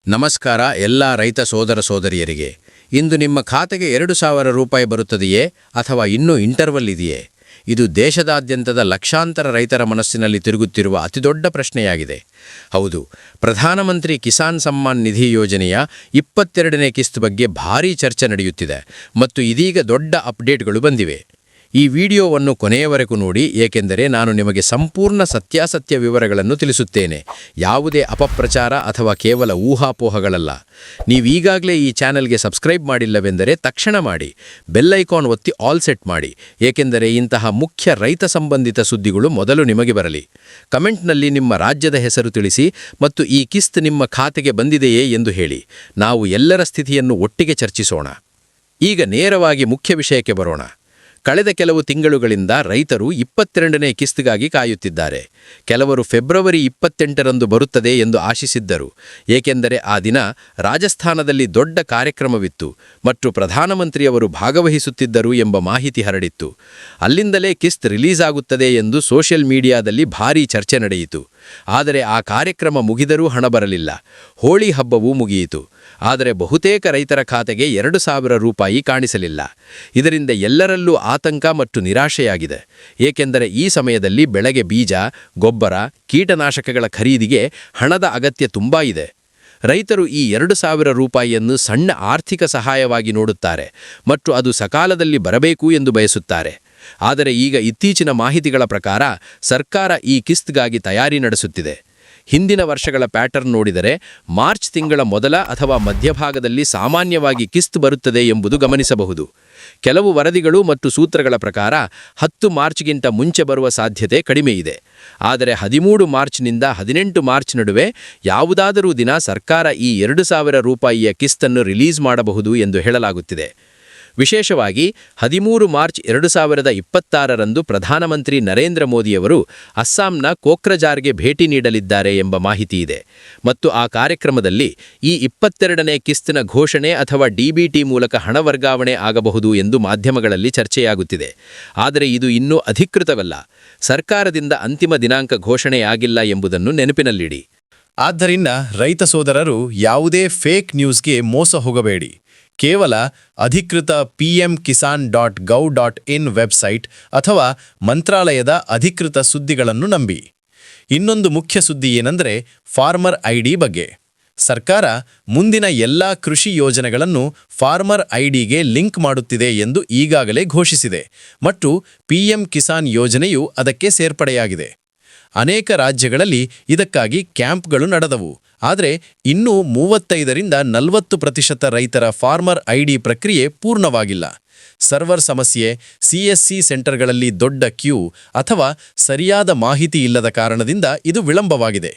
ನಮಸ್ಕಾರ ಎಲ್ಲ ರೈತ ಸೋದರ ಸೋದರಿಯರಿಗೆ. ಇಂದು ನಿಮ್ಮ ಖಾತೆಗೆ 2,000 ರೂಪಾಯಿ ಬರುತ್ತದೆಯೇ ಅಥವಾ ಇನ್ನೂ ಇಂಟರ್ವಲ್ ಇದೆಯೇ? ಇದು ದೇಶದಾದ್ಯಂತದ ಲಕ್ಷಾಂತರ ರೈತರ ಮನಸ್ಸಿನಲ್ಲಿ ತಿರುಗುತ್ತಿರುವ ಅತಿದೊಡ್ಡ ಪ್ರಶ್ನೆಯಾಗಿದೆ. ಹೌದು, ಪ್ರಧಾನಮಂತ್ರಿ ಕಿಸಾನ್ ಸಮ್ಮಾನ್ ನಿಧಿ ಯೋಜನೆಯ 22ನೇ ಕಿಸ್ತ್ ಬಗ್ಗೆ ಭಾರೀ ಚರ್ಚೆ ನಡೆಯುತ್ತಿದೆ ಮತ್ತು ಇದೀಗ ದೊಡ್ಡ ಅಪ್ಡೇಟ್ಗಳು ಬಂದಿವೆ. ಈ ವಿಡಿಯೋವನ್ನು ಕೊನೆಯವರೆಗೂ ನೋಡಿ, ಏಕೆಂದರೆ ನಾನು ನಿಮಗೆ ಸಂಪೂರ್ಣ ಸತ್ಯಾಸತ್ಯ ವಿವರಗಳನ್ನು ತಿಳಿಸುತ್ತೇನೆ. ಯಾವುದೇ ಅಪಪ್ರಚಾರ ಅಥವಾ ಕೇವಲ ಊಹಾಪೋಹಗಳಲ್ಲ. ನೀವೀಗಾಗಲೇ ಈ ಚಾನೆಲ್ಗೆ ಸಬ್ಸ್ಕ್ರೈಬ್ ಮಾಡಿಲ್ಲವೆಂದರೆ ತಕ್ಷಣ ಮಾಡಿ, ಬೆಲ್ ಐಕಾನ್ ಒತ್ತಿ ಆಲ್ ಸೆಟ್ ಮಾಡಿ, ಏಕೆಂದರೆ ಇಂತಹ ಮುಖ್ಯ ರೈತ ಸಂಬಂಧಿತ ಸುದ್ದಿಗಳು ಮೊದಲು ನಿಮಗೆ ಬರಲಿ. ಕಮೆಂಟ್ನಲ್ಲಿ ನಿಮ್ಮ ರಾಜ್ಯದ ಹೆಸರು ತಿಳಿಸಿ ಮತ್ತು ಈ ಕಿಸ್ತ್ ನಿಮ್ಮ ಖಾತೆಗೆ ಬಂದಿದೆಯೇ ಎಂದು ಹೇಳಿ. ನಾವು ಎಲ್ಲರ ಸ್ಥಿತಿಯನ್ನು ಒಟ್ಟಿಗೆ ಚರ್ಚಿಸೋಣ. ಈಗ ನೇರವಾಗಿ ಮುಖ್ಯ ವಿಷಯಕ್ಕೆ ಬರೋಣ. ಕಳೆದ ಕೆಲವು ತಿಂಗಳುಗಳಿಂದ ರೈತರು 22ನೇ ಕಿಸ್ತ್ಗಾಗಿ ಕಾಯುತ್ತಿದ್ದಾರೆ. ಕೆಲವರು ಫೆಬ್ರವರಿ 28ರಂದು ಬರುತ್ತದೆ ಎಂದು ಆಶಿಸಿದ್ದರು, ಏಕೆಂದರೆ ಆ ದಿನ ರಾಜಸ್ಥಾನದಲ್ಲಿ ದೊಡ್ಡ ಕಾರ್ಯಕ್ರಮವಿತ್ತು ಮತ್ತು ಪ್ರಧಾನಮಂತ್ರಿಯವರು ಭಾಗವಹಿಸುತ್ತಿದ್ದರು ಎಂಬ ಮಾಹಿತಿ ಹರಡಿತ್ತು. ಅಲ್ಲಿಂದಲೇ ಕಿಸ್ತ್ ರಿಲೀಸ್ ಆಗುತ್ತದೆ ಎಂದು ಸೋಷಿಯಲ್ ಮೀಡಿಯಾದಲ್ಲಿ ಭಾರೀ ಚರ್ಚೆ ನಡೆಯಿತು. ಆದರೆ ಆ ಕಾರ್ಯಕ್ರಮ ಮುಗಿದರೂ ಹಣ ಬರಲಿಲ್ಲ. ಹೋಳಿ ಹಬ್ಬವೂ ಮುಗಿಯಿತು. ಆದರೆ ಬಹುತೇಕ ರೈತರ ಖಾತೆಗೆ 2,000 ರೂಪಾಯಿ ಕಾಣಿಸಲಿಲ್ಲ. ಇದರಿಂದ ಎಲ್ಲರಲ್ಲೂ ಆತಂಕ ಮತ್ತು ನಿರಾಶೆಯಾಗಿದೆ, ಏಕೆಂದರೆ ಈ ಸಮಯದಲ್ಲಿ ಬೆಳೆಗೆ ಬೀಜ, ಗೊಬ್ಬರ, ಕೀಟನಾಶಕಗಳ ಖರೀದಿಗೆ ಹಣದ ಅಗತ್ಯ ತುಂಬಾ ಇದೆ. ರೈತರು ಈ 2,000 ರೂಪಾಯಿಯನ್ನು ಸಣ್ಣ ಆರ್ಥಿಕ ಸಹಾಯವಾಗಿ ನೋಡುತ್ತಾರೆ ಮತ್ತು ಅದು ಸಕಾಲದಲ್ಲಿ ಬರಬೇಕು ಎಂದು ಬಯಸುತ್ತಾರೆ. ಆದರೆ ಈಗ ಇತ್ತೀಚಿನ ಮಾಹಿತಿಗಳ ಪ್ರಕಾರ ಸರ್ಕಾರ ಈ ಕಿಸ್ತ್ಗಾಗಿ ತಯಾರಿ ನಡೆಸುತ್ತಿದೆ. ಹಿಂದಿನ ವರ್ಷಗಳ ಪ್ಯಾಟರ್ನ್ ನೋಡಿದರೆ ಮಾರ್ಚ್ ತಿಂಗಳ ಮೊದಲ ಅಥವಾ ಮಧ್ಯಭಾಗದಲ್ಲಿ ಸಾಮಾನ್ಯವಾಗಿ ಕಿಸ್ತ್ ಬರುತ್ತದೆ ಎಂಬುದು ಗಮನಿಸಬಹುದು. ಕೆಲವು ವರದಿಗಳು ಮತ್ತು ಸೂತ್ರಗಳ ಪ್ರಕಾರ 10 ಮಾರ್ಚ್ಗಿಂತ ಮುಂಚೆ ಬರುವ ಸಾಧ್ಯತೆ ಕಡಿಮೆ ಇದೆ. ಆದರೆ 13 ಮಾರ್ಚ್ನಿಂದ 18 ಮಾರ್ಚ್ ನಡುವೆ ಯಾವುದಾದರೂ ದಿನ ಸರ್ಕಾರ ಈ 2,000 ರೂಪಾಯಿಯ ಕಿಸ್ತನ್ನು ರಿಲೀಸ್ ಮಾಡಬಹುದು ಎಂದು ಹೇಳಲಾಗುತ್ತಿದೆ. ವಿಶೇಷವಾಗಿ 13 ಮಾರ್ಚ್ 2026ರಂದು ಪ್ರಧಾನಮಂತ್ರಿ ನರೇಂದ್ರ ಮೋದಿಯವರು ಅಸ್ಸಾಂನ ಕೋಕ್ರಜಾರ್ಗೆ ಭೇಟಿ ನೀಡಲಿದ್ದಾರೆ ಎಂಬ ಮಾಹಿತಿ ಇದೆ ಮತ್ತು ಆ ಕಾರ್ಯಕ್ರಮದಲ್ಲಿ ಈ 22ನೇ ಕಿಸ್ತ್ನ ಘೋಷಣೆ ಅಥವಾ ಡಿಬಿಟಿ ಮೂಲಕ ಹಣ ವರ್ಗಾವಣೆ ಆಗಬಹುದು ಎಂದು ಮಾಧ್ಯಮಗಳಲ್ಲಿ ಚರ್ಚೆಯಾಗುತ್ತಿದೆ. ಆದರೆ ಇದು ಇನ್ನೂ ಅಧಿಕೃತವಲ್ಲ. ಸರ್ಕಾರದಿಂದ ಅಂತಿಮ ದಿನಾಂಕ ಘೋಷಣೆಯಾಗಿಲ್ಲ ಎಂಬುದನ್ನು ನೆನಪಿನಲ್ಲಿಡಿ. ಆದ್ದರಿಂದ ರೈತ ಸೋದರರು ಯಾವುದೇ ಫೇಕ್ ನ್ಯೂಸ್ಗೆ ಮೋಸ ಹೋಗಬೇಡಿ. ಕೇವಲ ಅಧಿಕೃತ pmkisan.gov.in ವೆಬ್ಸೈಟ್ ಅಥವಾ ಮಂತ್ರಾಲಯದ ಅಧಿಕೃತ ಸುದ್ದಿಗಳನ್ನು ನಂಬಿ. ಇನ್ನೊಂದು ಮುಖ್ಯ ಸುದ್ದಿ ಏನೆಂದರೆ ಫಾರ್ಮರ್ ಐಡಿ ಬಗ್ಗೆ. ಸರ್ಕಾರ ಮುಂದಿನ ಎಲ್ಲಾ ಕೃಷಿ ಯೋಜನೆಗಳನ್ನು ಫಾರ್ಮರ್ ಐಡಿಗೆ ಲಿಂಕ್ ಮಾಡುತ್ತಿದೆ ಎಂದು ಈಗಾಗಲೇ ಘೋಷಿಸಿದೆ ಮತ್ತು ಪಿಎಂ ಕಿಸಾನ್ ಯೋಜನೆಯು ಅದಕ್ಕೆ ಸೇರ್ಪಡೆಯಾಗಿದೆ. ಅನೇಕ ರಾಜ್ಯಗಳಲ್ಲಿ ಇದಕ್ಕಾಗಿ ಕ್ಯಾಂಪ್ಗಳು ನಡೆದವು. ಆದರೆ ಇನ್ನೂ 35ರಿಂದ 40% ರೈತರ ಫಾರ್ಮರ್ ಐಡಿ ಪ್ರಕ್ರಿಯೆ ಪೂರ್ಣವಾಗಿಲ್ಲ. ಸರ್ವರ್ ಸಮಸ್ಯೆ, ಸಿಎಸ್ಸಿ ಸೆಂಟರ್ಗಳಲ್ಲಿ ದೊಡ್ಡ ಕ್ಯೂ ಅಥವಾ ಸರಿಯಾದ ಮಾಹಿತಿ ಇಲ್ಲದ ಕಾರಣದಿಂದ ಇದು ವಿಳಂಬವಾಗಿದೆ.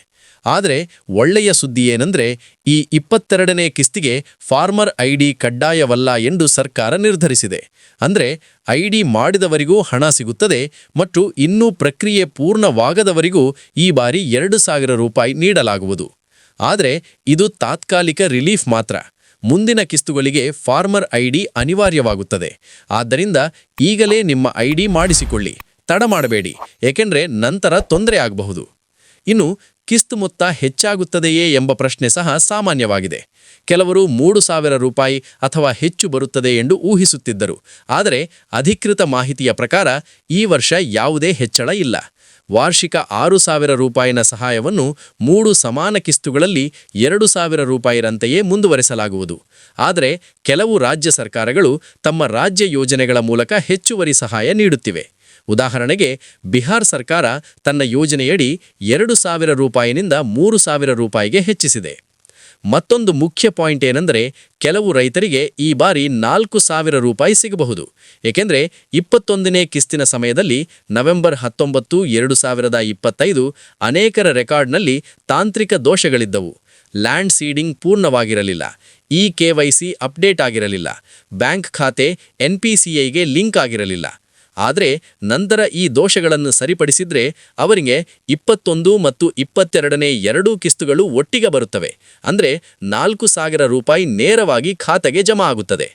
ಆದರೆ ಒಳ್ಳೆಯ ಸುದ್ದಿ ಏನೆಂದರೆ ಈ 22ನೇ ಕಿಸ್ತಿಗೆ ಫಾರ್ಮರ್ ಐಡಿ ಕಡ್ಡಾಯವಲ್ಲ ಎಂದು ಸರ್ಕಾರ ನಿರ್ಧರಿಸಿದೆ. ಅಂದರೆ ಐಡಿ ಮಾಡಿದವರಿಗೂ ಹಣ ಸಿಗುತ್ತದೆ ಮತ್ತು ಇನ್ನೂ ಪ್ರಕ್ರಿಯೆ ಪೂರ್ಣವಾಗದವರಿಗೂ ಈ ಬಾರಿ 2,000 ರೂಪಾಯಿ ನೀಡಲಾಗುವುದು. ಆದರೆ ಇದು ತಾತ್ಕಾಲಿಕ ರಿಲೀಫ್ ಮಾತ್ರ. ಮುಂದಿನ ಕಿಸ್ತುಗಳಿಗೆ ಫಾರ್ಮರ್ ಐಡಿ ಅನಿವಾರ್ಯವಾಗುತ್ತದೆ. ಆದ್ದರಿಂದ ಈಗಲೇ ನಿಮ್ಮ ಐಡಿ ಮಾಡಿಸಿಕೊಳ್ಳಿ, ತಡ ಮಾಡಬೇಡಿ, ಏಕೆಂದರೆ ನಂತರ ತೊಂದರೆ ಆಗಬಹುದು. ಇನ್ನು ಕಿಸ್ತ್ ಮೊತ್ತ ಹೆಚ್ಚಾಗುತ್ತದೆಯೇ ಎಂಬ ಪ್ರಶ್ನೆ ಸಹ ಸಾಮಾನ್ಯವಾಗಿದೆ. ಕೆಲವರು 3,000 ರೂಪಾಯಿ ಅಥವಾ ಹೆಚ್ಚು ಬರುತ್ತದೆ ಎಂದು ಊಹಿಸುತ್ತಿದ್ದರು. ಆದರೆ ಅಧಿಕೃತ ಮಾಹಿತಿಯ ಪ್ರಕಾರ ಈ ವರ್ಷ ಯಾವುದೇ ಹೆಚ್ಚಳ ಇಲ್ಲ. ವಾರ್ಷಿಕ 6,000 ರೂಪಾಯಿನ ಸಹಾಯವನ್ನು 3 ಸಮಾನ ಕಿಸ್ತುಗಳಲ್ಲಿ 2,000 ರೂಪಾಯಿರಂತೆಯೇ ಮುಂದುವರೆಸಲಾಗುವುದು. ಆದರೆ ಕೆಲವು ರಾಜ್ಯ ಸರ್ಕಾರಗಳು ತಮ್ಮ ರಾಜ್ಯ ಯೋಜನೆಗಳ ಮೂಲಕ ಹೆಚ್ಚುವರಿ ಸಹಾಯ ನೀಡುತ್ತಿವೆ. ಉದಾಹರಣೆಗೆ ಬಿಹಾರ್ ಸರ್ಕಾರ ತನ್ನ ಯೋಜನೆಯಡಿ 2,000 ರೂಪಾಯಿನಿಂದ 3,000 ರೂಪಾಯಿಗೆ ಹೆಚ್ಚಿಸಿದೆ. ಮತ್ತೊಂದು ಮುಖ್ಯ ಪಾಯಿಂಟ್ ಏನೆಂದರೆ ಕೆಲವು ರೈತರಿಗೆ ಈ ಬಾರಿ 4,000 ರೂಪಾಯಿ ಸಿಗಬಹುದು. ಏಕೆಂದರೆ 21ನೇ ಕಿಸ್ತಿನ ಸಮಯದಲ್ಲಿ ನವೆಂಬರ್ 19, 2025 ಅನೇಕರ ರೆಕಾರ್ಡ್ನಲ್ಲಿ ತಾಂತ್ರಿಕ ದೋಷಗಳಿದ್ದವು. ಲ್ಯಾಂಡ್ ಸೀಡಿಂಗ್ ಪೂರ್ಣವಾಗಿರಲಿಲ್ಲ, KYC ಅಪ್ಡೇಟ್ ಆಗಿರಲಿಲ್ಲ, ಬ್ಯಾಂಕ್ ಖಾತೆ NPCIಗೆ ಲಿಂಕ್ ಆಗಿರಲಿಲ್ಲ. ಆದರೆ ನಂತರ ಈ ದೋಷಗಳನ್ನು ಸರಿಪಡಿಸಿದ್ರೆ ಅವರಿಗೆ 21 ಮತ್ತು 22ನೇ ಎರಡೂ ಕಿಸ್ತುಗಳು ಒಟ್ಟಿಗೆ ಬರುತ್ತವೆ. ಅಂದರೆ 4,000 ರೂಪಾಯಿ ನೇರವಾಗಿ ಖಾತೆಗೆ ಜಮಾ ಆಗುತ್ತದೆ.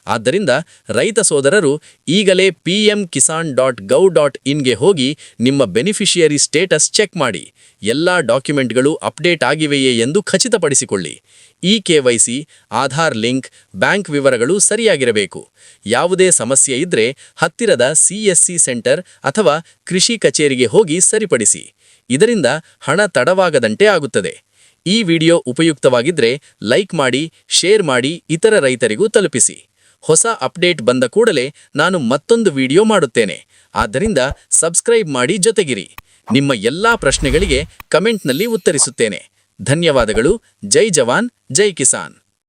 ಆದ್ದರಿಂದ ರೈತ ಸೋದರರು ಈಗಲೇ pmkisan.gov.inಗೆ ಹೋಗಿ ನಿಮ್ಮ ಬೆನಿಫಿಷಿಯರಿ ಸ್ಟೇಟಸ್ ಚೆಕ್ ಮಾಡಿ. ಎಲ್ಲಾ ಡಾಕ್ಯುಮೆಂಟ್ಗಳು ಅಪ್ಡೇಟ್ ಆಗಿವೆಯೇ ಎಂದು ಖಚಿತಪಡಿಸಿಕೊಳ್ಳಿ. KYC, ಆಧಾರ್ ಲಿಂಕ್, ಬ್ಯಾಂಕ್ ವಿವರಗಳು ಸರಿಯಾಗಿರಬೇಕು. ಯಾವುದೇ ಸಮಸ್ಯೆ ಇದ್ರೆ ಹತ್ತಿರದ CSC ಸೆಂಟರ್ ಅಥವಾ ಕೃಷಿ ಕಚೇರಿಗೆ ಹೋಗಿ ಸರಿಪಡಿಸಿ. ಇದರಿಂದ ಹಣ ತಡವಾಗದಂತೆ ಆಗುತ್ತದೆ. ಈ ವಿಡಿಯೋ ಉಪಯುಕ್ತವಾಗಿದ್ರೆ ಲೈಕ್ ಮಾಡಿ, ಶೇರ್ ಮಾಡಿ, ಇತರ ರೈತರಿಗೂ ತಲುಪಿಸಿ. ಹೊಸ ಅಪ್ಡೇಟ್ ಬಂದ ಕೂಡಲೇ ನಾನು ಮತ್ತೊಂದು ವಿಡಿಯೋ ಮಾಡುತ್ತೇನೆ. ಆದ್ದರಿಂದ ಸಬ್ಸ್ಕ್ರೈಬ್ ಮಾಡಿ ಜೊತೆಗಿರಿ. ನಿಮ್ಮ ಎಲ್ಲಾ ಪ್ರಶ್ನೆಗಳಿಗೆ ಕಮೆಂಟ್ನಲ್ಲಿ ಉತ್ತರಿಸುತ್ತೇನೆ. ಧನ್ಯವಾದಗಳು. ಜೈ ಜವಾನ್, ಜೈ ಕಿಸಾನ್.